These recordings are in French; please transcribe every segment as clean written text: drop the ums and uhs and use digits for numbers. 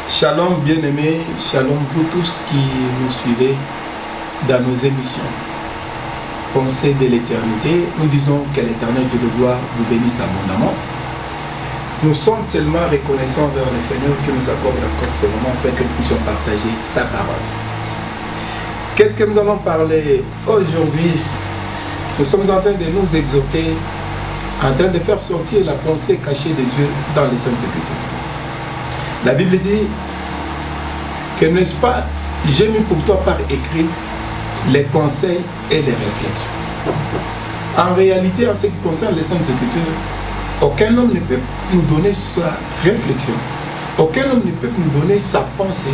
Shalom bien-aimés, shalom vous tous qui nous suivez dans nos émissions. Pensée de l'éternité, nous disons que l'Éternel Dieu de gloire vous bénisse abondamment. Nous sommes tellement reconnaissants vers le Seigneur qui nous accorde encore ce moment afin que nous puissions partager sa parole. Qu'est-ce que nous allons parler aujourd'hui? Nous sommes en train de nous exhorter, en train de faire sortir la pensée cachée de Dieu dans les Saintes Écritures. La Bible dit que, n'est-ce pas, j'ai mis pour toi par écrit les conseils et les réflexions. En réalité, en ce qui concerne les Saintes Écritures, aucun homme ne peut nous donner sa réflexion. Aucun homme ne peut nous donner sa pensée.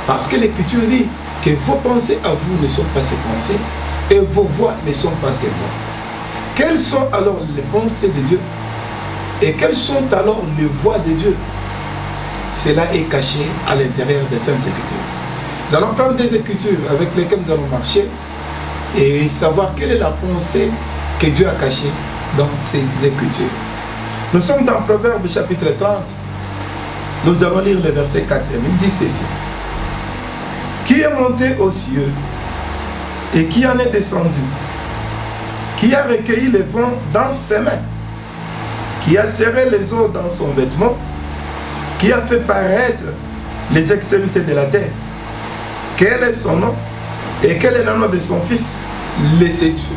Parce que l'Écriture dit que vos pensées à vous ne sont pas ses pensées et vos voix ne sont pas ses voix. Quelles sont alors les pensées de Dieu et quelles sont alors les voix de Dieu? Cela est caché à l'intérieur des Saintes Écritures. Nous allons prendre des Écritures avec lesquelles nous allons marcher et savoir quelle est la pensée que Dieu a cachée dans ces Écritures. Nous sommes dans Proverbe chapitre 30. Nous allons lire le verset 4. Il dit ceci. Qui est monté aux cieux et qui en est descendu? Qui a recueilli les vents dans ses mains? Qui a serré les eaux dans son vêtement? Qui a fait paraître les extrémités de la terre? Quel est son nom? Et quel est le nom de son fils? Le sais-tu?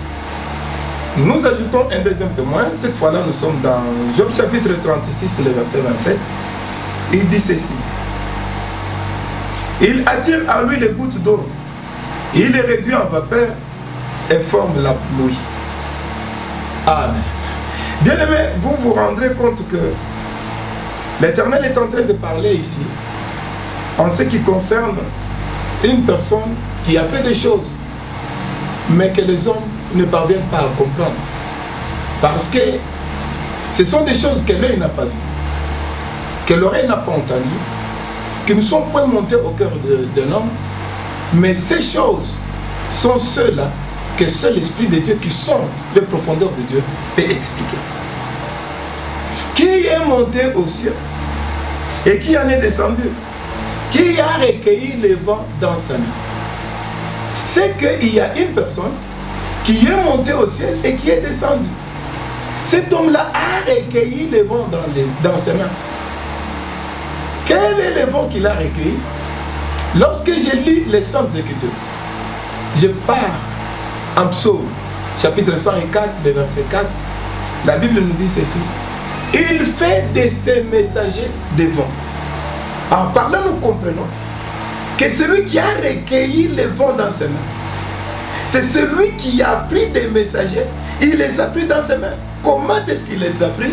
Nous ajoutons un deuxième témoin. Cette fois-là, nous sommes dans Job chapitre 36, le verset 27. Il dit ceci. Il attire à lui les gouttes d'eau. Il les réduit en vapeur et forme la pluie. Amen. Bien-aimés, vous vous rendrez compte que l'Éternel est en train de parler ici en ce qui concerne une personne qui a fait des choses, mais que les hommes ne parviennent pas à comprendre. Parce que ce sont des choses que l'œil n'a pas vues, que l'oreille n'a pas entendues, qui ne sont pas montées au cœur de l'homme, mais ces choses sont ceux-là que seul l'Esprit de Dieu, qui sont les profondeurs de Dieu, peut expliquer. Qui est monté au ciel et qui en est descendu? Qui a recueilli les vents dans sa main? C'est qu'il y a une personne qui est montée au ciel et qui est descendue. Cet homme-là a recueilli les vents dans ses mains. Quel est le vent qu'il a recueilli? Lorsque j'ai lu les Saintes Écritures, je pars en Psaume, chapitre 104, le verset 4, la Bible nous dit ceci. Il fait de ses messagers des vents. En parlant, nous comprenons que celui qui a recueilli les vents dans ses mains, c'est celui qui a pris des messagers, il les a pris dans ses mains. Comment est-ce qu'il les a pris?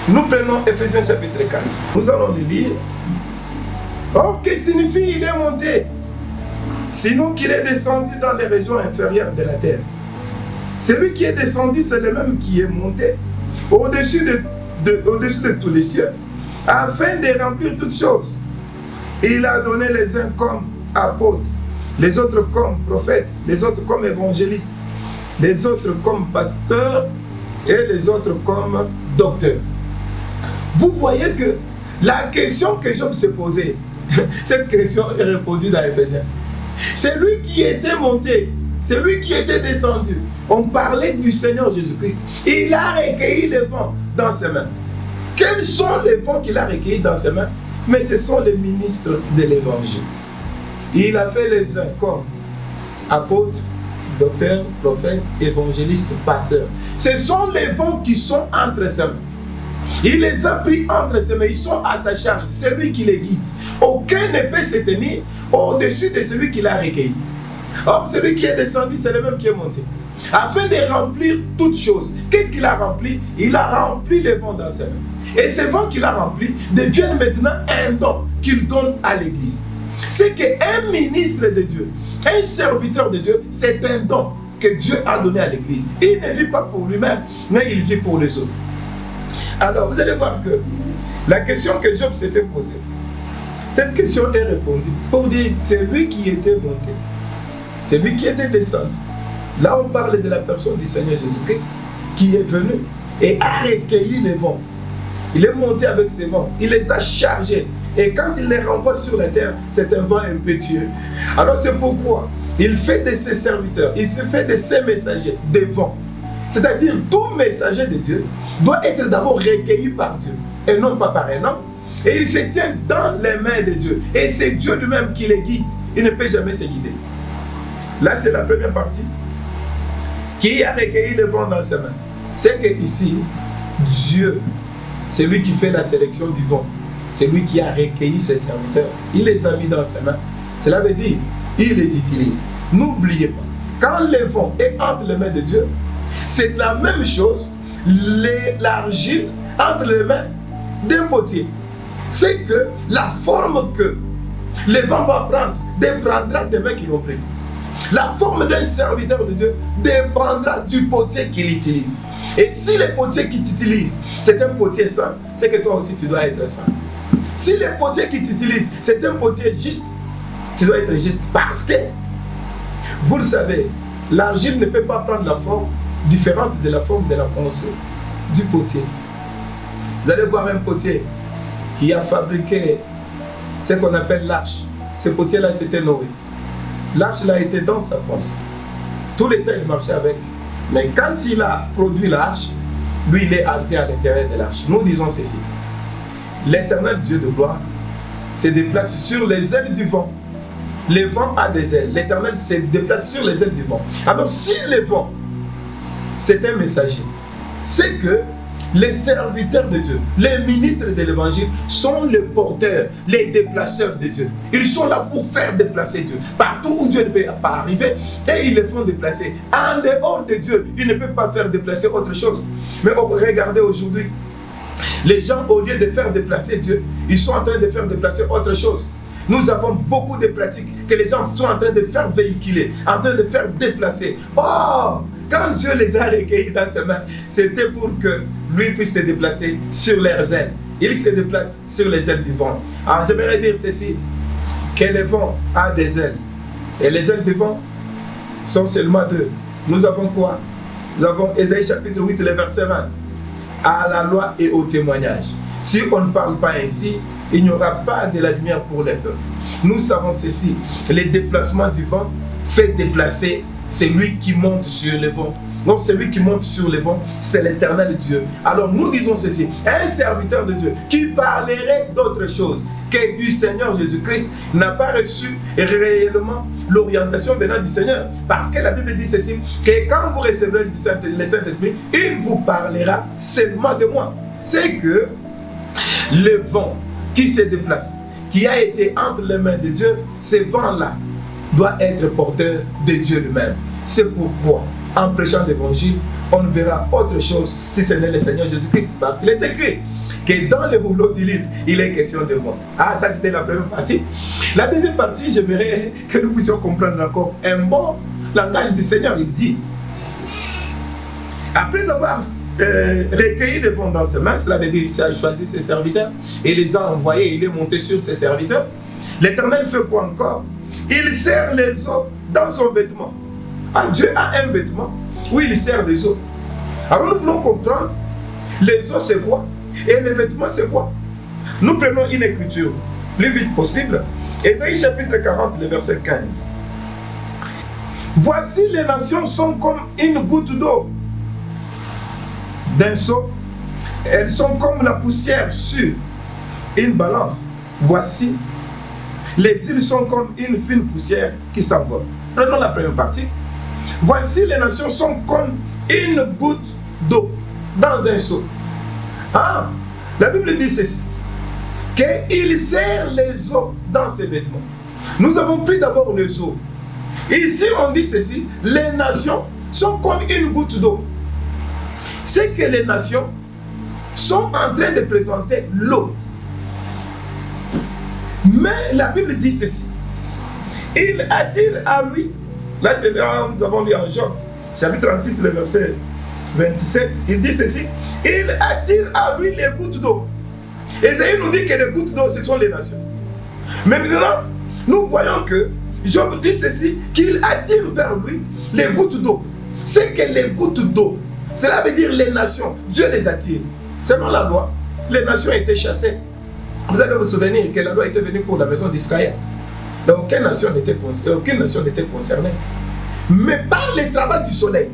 Nous prenons Ephésiens chapitre 4. Nous allons le lire. Or, que signifie il est monté? Sinon qu'il est descendu dans les régions inférieures de la terre. Celui qui est descendu, c'est le même qui est monté au-dessus de tous les cieux, afin de remplir toutes choses. Il a donné les uns comme apôtres, les autres comme prophètes, les autres comme évangélistes, les autres comme pasteurs et les autres comme docteurs. Vous voyez que la question que Job s'est posée, cette question est répondue dans Éphésiens. C'est lui qui était monté, c'est lui qui était descendu. On parlait du Seigneur Jésus-Christ. Il a recueilli les vents dans ses mains. Quels sont les vents qu'il a recueillis dans ses mains? Mais ce sont les ministres de l'évangile. Il a fait les uns comme apôtres, docteurs, prophètes, évangélistes, pasteurs. Ce sont les vents qui sont entre ses mains. Il les a pris entre ses mains, ils sont à sa charge, c'est lui qui les guide. Aucun ne peut se tenir au-dessus de celui qui l'a recueilli. Or, celui qui est descendu, c'est le même qui est monté. Afin de remplir toutes choses. Qu'est-ce qu'il a rempli? Il a rempli les vents dans ses mains. Et ces vents qu'il a remplis deviennent maintenant un don qu'il donne à l'Église. C'est qu'un ministre de Dieu, un serviteur de Dieu, c'est un don que Dieu a donné à l'Église. Il ne vit pas pour lui-même, mais il vit pour les autres. Alors, vous allez voir que la question que Job s'était posée, cette question est répondue pour dire c'est lui qui était monté, c'est lui qui était descendu. Là, on parle de la personne du Seigneur Jésus-Christ qui est venu et a recueilli les vents. Il est monté avec ses vents, il les a chargés Et quand il les renvoie sur la terre, c'est un vent impétueux. Alors c'est pourquoi il fait de ses serviteurs, il se fait de ses messagers des vents. C'est-à-dire tout messager de Dieu doit être d'abord recueilli par Dieu et non pas par un homme. Et il se tient dans les mains de Dieu. Et c'est Dieu lui-même qui les guide. Il ne peut jamais se guider. Là, c'est la première partie. Qui a recueilli le vent dans ses mains? C'est que ici, Dieu, c'est lui qui fait la sélection du vent. C'est lui qui a recueilli ses serviteurs. Il les a mis dans ses mains. Cela veut dire, il les utilise. N'oubliez pas, quand le vent est entre les mains de Dieu, c'est la même chose, l'argile entre les mains d'un potier. C'est que la forme que le vent va prendre dépendra des mains qui l'ont pris. La forme d'un serviteur de Dieu dépendra du potier qu'il utilise. Et si le potier qui t'utilise, c'est un potier saint, c'est que toi aussi tu dois être saint. Si le potier qui t'utilise, c'est un potier juste, tu dois être juste parce que, vous le savez, l'argile ne peut pas prendre la forme différente de la forme de la pensée du potier. Vous allez voir un potier qui a fabriqué ce qu'on appelle l'arche. Ce potier-là, c'était Noé. L'arche, là, était dans sa pensée. Tout le temps, il marchait avec. Mais quand il a produit l'arche, lui, il est entré à l'intérieur de l'arche. Nous disons ceci. L'éternel Dieu de gloire se déplace sur les ailes du vent. Le vent a des ailes. L'éternel se déplace sur les ailes du vent. Alors, si le vent, c'est un messager, c'est que les serviteurs de Dieu, les ministres de l'évangile sont les porteurs, les déplaceurs de Dieu. Ils sont là pour faire déplacer Dieu. Partout où Dieu ne peut pas arriver, et ils les font déplacer. En dehors de Dieu, ils ne peuvent pas faire déplacer autre chose. Mais regardez aujourd'hui, les gens, au lieu de faire déplacer Dieu, ils sont en train de faire déplacer autre chose. Nous avons beaucoup de pratiques que les gens sont en train de faire véhiculer, en train de faire déplacer. Oh! Quand Dieu les a recueillis dans ses mains, c'était pour que lui puisse se déplacer sur leurs ailes. Il se déplace sur les ailes du vent. Alors j'aimerais dire ceci, que le vent a des ailes. Et les ailes du vent sont seulement deux. Nous avons quoi? Nous avons Ésaïe chapitre 8, le verset 20. À la loi et au témoignage. Si on ne parle pas ainsi, il n'y aura pas de la lumière pour les peuples. Nous savons ceci, les déplacements du vent fait déplacer celui qui monte sur le vent. Donc celui qui monte sur le vent, c'est l'Éternel Dieu. Alors nous disons ceci, un serviteur de Dieu qui parlerait d'autre chose que du Seigneur Jésus-Christ n'a pas reçu réellement l'orientation venant du Seigneur. Parce que la Bible dit ceci, que quand vous recevrez le Saint-Esprit, il vous parlera seulement de moi. C'est que le vent qui se déplace, qui a été entre les mains de Dieu, ce vent-là doit être porteur de Dieu lui-même. C'est pourquoi, en prêchant l'évangile, on ne verra autre chose si ce n'est le Seigneur Jésus-Christ. Parce qu'il est écrit que dans le rouleau du livre, il est question de moi. Ah, ça c'était la première partie. La deuxième partie, j'aimerais que nous puissions comprendre encore un bon langage du Seigneur. Il dit, après avoir recueilli le vent dans ses mains, cela veut dire qu'il a choisi ses serviteurs et les a envoyés, il est monté sur ses serviteurs. L'Éternel fait quoi encore? Il serre les eaux dans son vêtement. Ah, Dieu a un vêtement où il serre les eaux. Alors nous voulons comprendre, les eaux c'est quoi? Et les vêtements c'est quoi? Nous prenons une écriture le plus vite possible. Ésaïe chapitre 40, le verset 15. Voici les nations sont comme une goutte d'eau d'un seau. Elles sont comme la poussière sur une balance. Voici, les îles sont comme une fine poussière qui s'envole. Prenons la première partie. Voici, les nations sont comme une goutte d'eau dans un seau. Ah, la Bible dit ceci, qu'il serre les eaux dans ses vêtements. Nous avons pris d'abord les eaux. Ici, on dit ceci, les nations sont comme une goutte d'eau. C'est que les nations sont en train de présenter l'eau. Mais la Bible dit ceci. Il attire à lui, là c'est là nous avons lu en Job, chapitre 36, le verset 27, il dit ceci, il attire à lui les gouttes d'eau. Ésaïe nous dit que les gouttes d'eau, ce sont les nations. Mais maintenant, nous voyons que Job dit ceci, qu'il attire vers lui les gouttes d'eau. C'est que les gouttes d'eau, cela veut dire les nations, Dieu les attire. Selon la loi, les nations étaient chassées. Vous allez vous souvenir que la loi était venue pour la maison d'Israël. Donc aucune nation n'était concernée. Mais par le travail du soleil,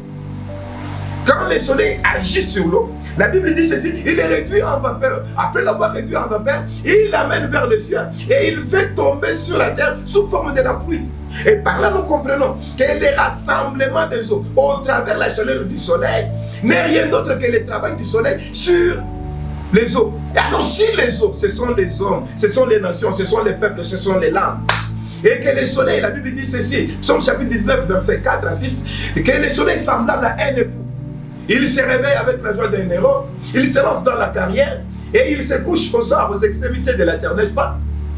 quand le soleil agit sur l'eau, la Bible dit ceci, il est réduit en vapeur. Après l'avoir réduit en vapeur, il l'amène vers le ciel et il fait tomber sur la terre sous forme de la pluie. Et par là, nous comprenons que le rassemblement des eaux au travers de la chaleur du soleil n'est rien d'autre que le travail du soleil sur les eaux. Et alors, si les eaux, ce sont les hommes, ce sont les nations, ce sont les peuples, ce sont les langues, et que le soleil, la Bible dit ceci, Psaume chapitre 19, verset 4 à 6, que le soleil est semblable à un époux. Il se réveille avec la joie d'un héros, il se lance dans la carrière et il se couche au soir aux extrémités de la terre, n'est-ce pas?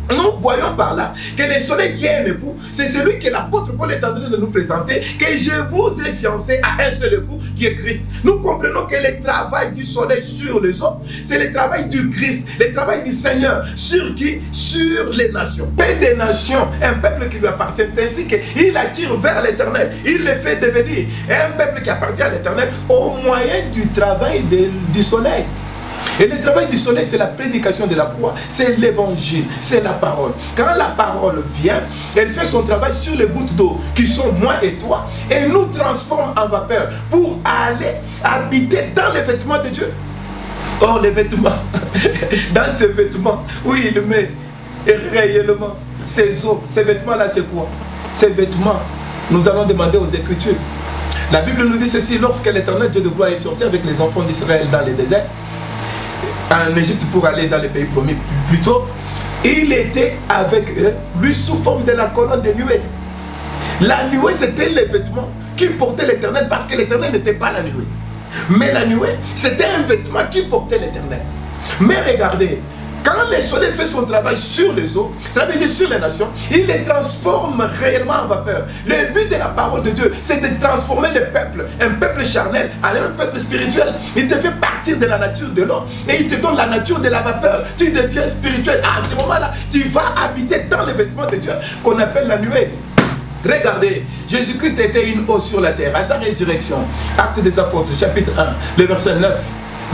Nous voyons par là que le soleil qui est un époux, c'est celui que l'apôtre Paul est en train de nous présenter, que je vous ai fiancé à un seul époux qui est Christ. Nous comprenons que le travail du soleil sur les hommes, c'est le travail du Christ, le travail du Seigneur. Sur qui? Sur les nations. Père des nations, un peuple qui lui appartient. C'est ainsi qu'il attire vers l'éternel. Il le fait devenir un peuple qui appartient à l'éternel au moyen du travail du soleil. Et le travail du soleil, c'est la prédication de la croix, c'est l'évangile, c'est la parole. Quand la parole vient, elle fait son travail sur les gouttes d'eau qui sont moi et toi et nous transforme en vapeur pour aller habiter dans les vêtements de Dieu. Or, les vêtements, dans ces vêtements, oui, il met réellement ces eaux, ces vêtements-là, c'est quoi? Ces vêtements, nous allons demander aux Écritures. La Bible nous dit ceci, lorsque l'Éternel Dieu de gloire est sorti avec les enfants d'Israël dans les déserts, en Égypte pour aller dans les pays promis plus tôt, il était avec eux, lui sous forme de la colonne de nuée. La nuée, c'était les vêtements qui portaient l'Éternel parce que l'Éternel n'était pas la nuée. Mais la nuée, c'était un vêtement qui portait l'Éternel. Mais regardez, quand le soleil fait son travail sur les eaux, ça veut dire sur les nations, il les transforme réellement en vapeur. Le but de la parole de Dieu, c'est de transformer le peuple, un peuple charnel, en un peuple spirituel. Il te fait partir de la nature de l'eau et il te donne la nature de la vapeur. Tu deviens spirituel. À ce moment-là, tu vas habiter dans les vêtements de Dieu qu'on appelle la nuée. Regardez, Jésus-Christ était une eau sur la terre. À sa résurrection, Actes des Apôtres, chapitre 1, le verset 9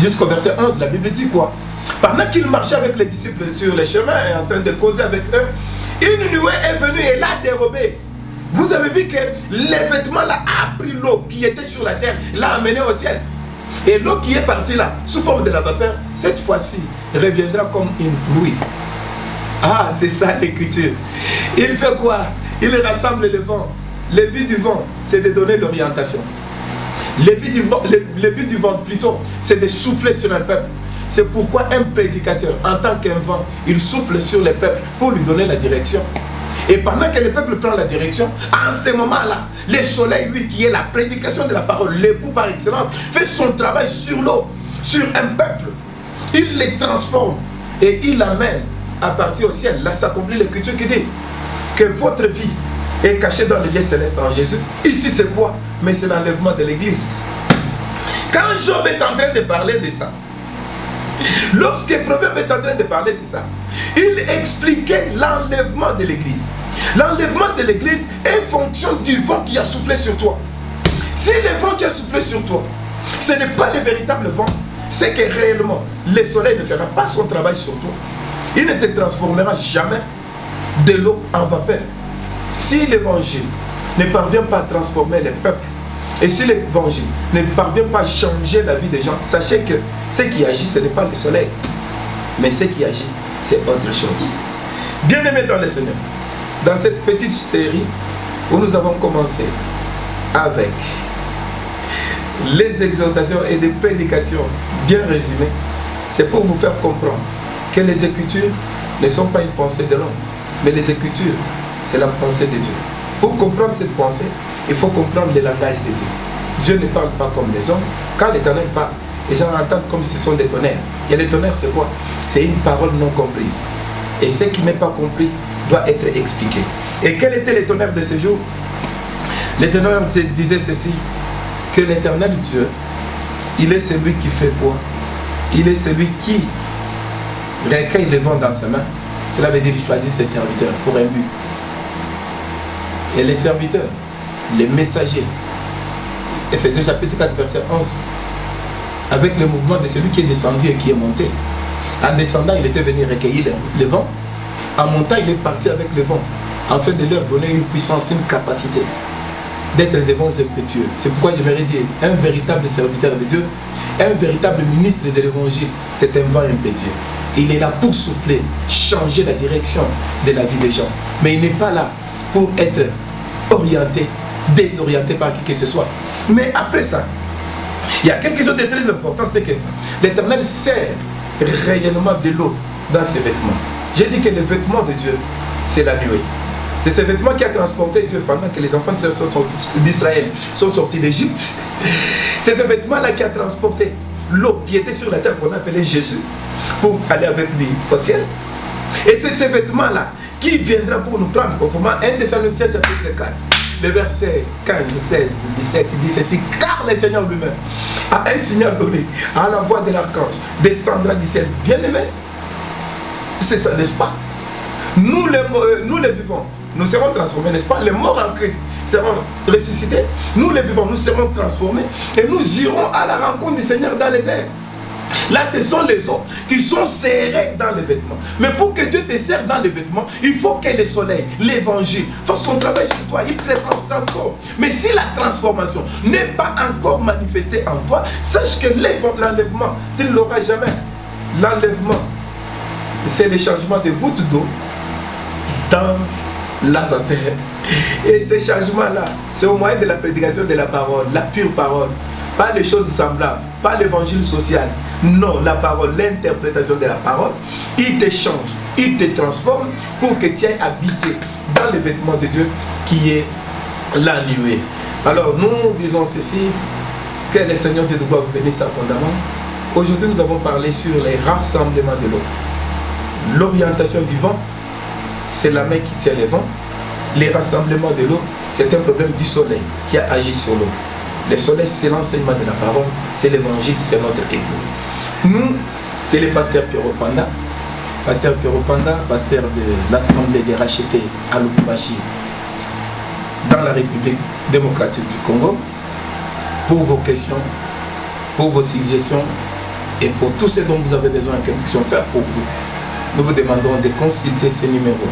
jusqu'au verset 11, la Bible dit quoi? Pendant qu'il marchait avec les disciples sur les chemins et en train de causer avec eux, une nuée est venue et l'a dérobé. Vous avez vu que les vêtements là a pris l'eau qui était sur la terre, l'a amené au ciel. Et l'eau qui est partie là, sous forme de la vapeur, cette fois-ci, reviendra comme une pluie. Ah, c'est ça l'écriture. Il fait quoi? Il rassemble le vent. Le but du vent, c'est de donner l'orientation. Le but du vent, plutôt, c'est de souffler sur un peuple. C'est pourquoi un prédicateur, en tant qu'un vent, il souffle sur le peuple pour lui donner la direction. Et pendant que le peuple prend la direction, en ce moment-là, le soleil, lui, qui est la prédication de la parole, l'époux par excellence, fait son travail sur l'eau, sur un peuple. Il les transforme et il l'amène à partir au ciel. Là, s'accomplit l'écriture qui dit que votre vie est cachée dans le lieu céleste en Jésus. Ici, c'est quoi? Mais c'est l'enlèvement de l'église. Quand Job est en train de parler de ça, lorsque Proverbe est en train de parler de ça, il expliquait l'enlèvement de l'église. L'enlèvement de l'église est fonction du vent qui a soufflé sur toi. Si le vent qui a soufflé sur toi, ce n'est pas le véritable vent, c'est que réellement, le soleil ne fera pas son travail sur toi. Il ne te transformera jamais de l'eau en vapeur. Si l'évangile ne parvient pas à transformer les peuples, et si l'évangile ne parvient pas à changer la vie des gens, sachez que ce qui agit, ce n'est pas le soleil. Mais ce qui agit, c'est autre chose. Bien-aimés dans le Seigneur, dans cette petite série où nous avons commencé avec les exhortations et des prédications bien résumées, c'est pour vous faire comprendre que les Écritures ne sont pas une pensée de l'homme, mais les Écritures, c'est la pensée de Dieu. Pour comprendre cette pensée, il faut comprendre le langage de Dieu. Dieu ne parle pas comme les hommes. Quand l'Éternel parle, les gens entendent comme si ce sont des tonnerres. Et les tonnerres, c'est quoi? C'est une parole non comprise. Et ce qui n'est pas compris doit être expliqué. Et quel était le tonnerre de ce jour? L'Éternel disait ceci, que l'Éternel Dieu, il est celui qui fait quoi? Il est celui qui recueille le vent dans sa main. Cela veut dire qu'il choisit ses serviteurs pour un but. Et les serviteurs, les messagers, Éphésiens chapitre 4 verset 11, avec le mouvement de celui qui est descendu et qui est monté, En descendant, il était venu recueillir le vent. En montant, il est parti avec le vent, afin de leur donner une puissance, une capacité d'être des vents impétueux. C'est pourquoi j'aimerais dire, un véritable serviteur de Dieu, un véritable ministre de l'évangile, c'est un vent impétueux. Il est là pour souffler, changer la direction de la vie des gens. Mais il n'est pas là pour être orienté, désorienté par qui que ce soit. Mais après ça, il y a quelque chose de très important, c'est que l'Éternel sert réellement de l'eau dans ses vêtements. J'ai dit que le vêtement de Dieu, c'est la nuée. C'est ce vêtement qui a transporté Dieu pendant que les enfants d'Israël sont sortis d'Égypte. C'est ce vêtement-là qui a transporté l'eau qui était sur la terre qu'on appelait Jésus pour aller avec lui au ciel. Et c'est ce vêtement-là qui viendra pour nous prendre conformément à 1 Thessaloniciens chapitre 4. Le verset 15, 16, 17, il dit ceci: car le Seigneur lui-même a un signal donné à la voix de l'archange, descendra du ciel. Bien-aimé, c'est ça, n'est-ce pas? Nous les vivants, nous serons transformés, n'est-ce pas? Les morts en Christ seront ressuscités. Nous les vivants, nous serons transformés et nous irons à la rencontre du Seigneur dans les airs. Là, ce sont les eaux qui sont serrées dans les vêtements. Mais pour que Dieu te serre dans les vêtements, il faut que le soleil, l'évangile, fasse son travail sur toi. Il te transforme. Mais si la transformation n'est pas encore manifestée en toi, sache que l'enlèvement, tu ne l'auras jamais. L'enlèvement, c'est le changement de gouttes d'eau dans la vapeur. Et ce changement-là, c'est au moyen de la prédication de la parole, la pure parole. Pas les choses semblables, pas l'évangile social. Non, la parole, l'interprétation de la parole. Il te change, il te transforme pour que tu ailles habiter dans les vêtements de Dieu qui est la nuée. Alors nous disons ceci, que le Seigneur Dieu de gloire vous bénisse abondamment. Aujourd'hui nous avons parlé sur les rassemblements de l'eau. L'orientation du vent, c'est la main qui tient les vents. Les rassemblements de l'eau, c'est un problème du soleil qui a agi sur l'eau. Le soleil, c'est l'enseignement de la parole, c'est l'évangile, c'est notre époux. Nous, c'est le pasteur Pierrot Panda. Pasteur Pierrot Panda, pasteur de l'Assemblée des rachetés à Lubumbashi, dans la République démocratique du Congo. Pour vos questions, pour vos suggestions et pour tout ce dont vous avez besoin que nous puissions faire pour vous, nous vous demandons de consulter ce numéro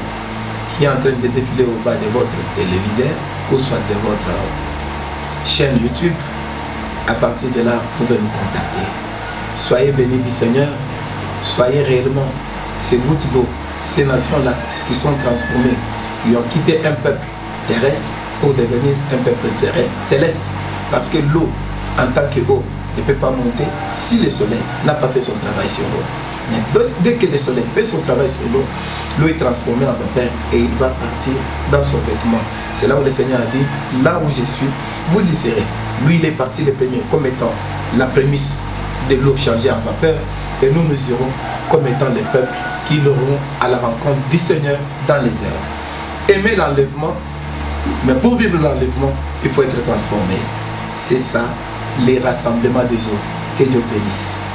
qui est en train de défiler au bas de votre téléviseur ou soit de votre chaîne YouTube. À partir de là, vous pouvez nous contacter. Soyez bénis du Seigneur, soyez réellement ces gouttes d'eau, ces nations-là qui sont transformées, qui ont quitté un peuple terrestre pour devenir un peuple céleste. Parce que l'eau, en tant qu'eau, ne peut pas monter si le soleil n'a pas fait son travail sur l'eau. Mais dès que le soleil fait son travail sur l'eau, l'eau est transformée en vapeur et il va partir dans son vêtement. C'est là où le Seigneur a dit, là où je suis, vous y serez. Lui, il est parti le premier comme étant la prémisse de l'eau changée en vapeur. Et nous, nous irons comme étant les peuples qui iront à la rencontre du Seigneur dans les airs. Aimer l'enlèvement, mais pour vivre l'enlèvement, il faut être transformé. C'est ça, les rassemblements des eaux. Que Dieu bénisse.